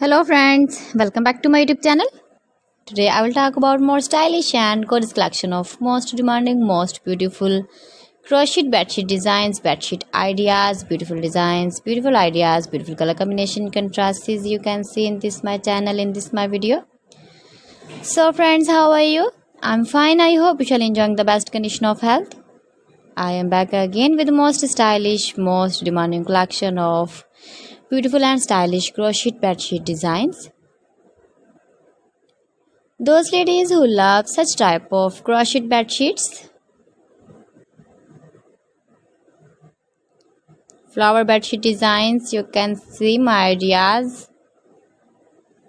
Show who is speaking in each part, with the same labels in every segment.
Speaker 1: Hello friends, welcome back to my YouTube channel. Today I will talk about more stylish and gorgeous collection of most demanding, most beautiful crochet bedsheet designs, bedsheet ideas, beautiful designs, beautiful ideas, beautiful color combination contrasts you can see in this my channel, in this my video. So friends, how are you? I'm fine. I hope you shall enjoying the best condition of health. I am back again with the most stylish, most demanding collection of beautiful and stylish crochet bedsheet designs. Those ladies who love such type of crochet bedsheets, flower bedsheet designs, you can see my ideas.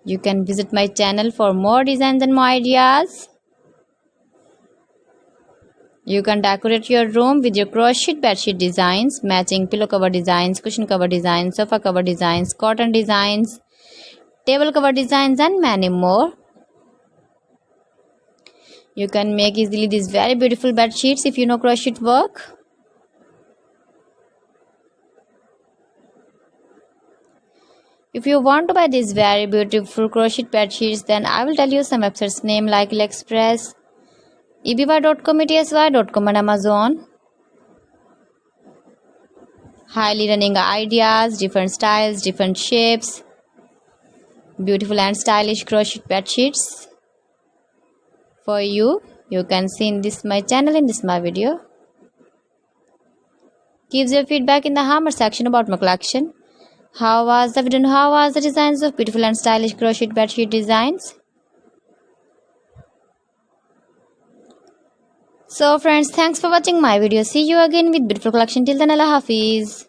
Speaker 1: You can visit my channel for more designs and more ideas. You can decorate your room with your crochet bedsheet designs, matching pillow cover designs, cushion cover designs, sofa cover designs, cotton designs, table cover designs, and many more. You can make easily these very beautiful bed sheets if you know crochet work. If you want to buy these very beautiful crochet bed sheets, then I will tell you some websites name like AliExpress, eby.com, etsy.com, and Amazon. Highly running ideas, different styles, different shapes, beautiful and stylish crochet bed sheets for you. You can see in this my channel, in this my video. Give your feedback in the comment section about my collection. How was the video and how was the designs of beautiful and stylish crochet bed sheet designs? So friends, thanks for watching my video. See you again with beautiful collection. Till then, Allah Hafiz.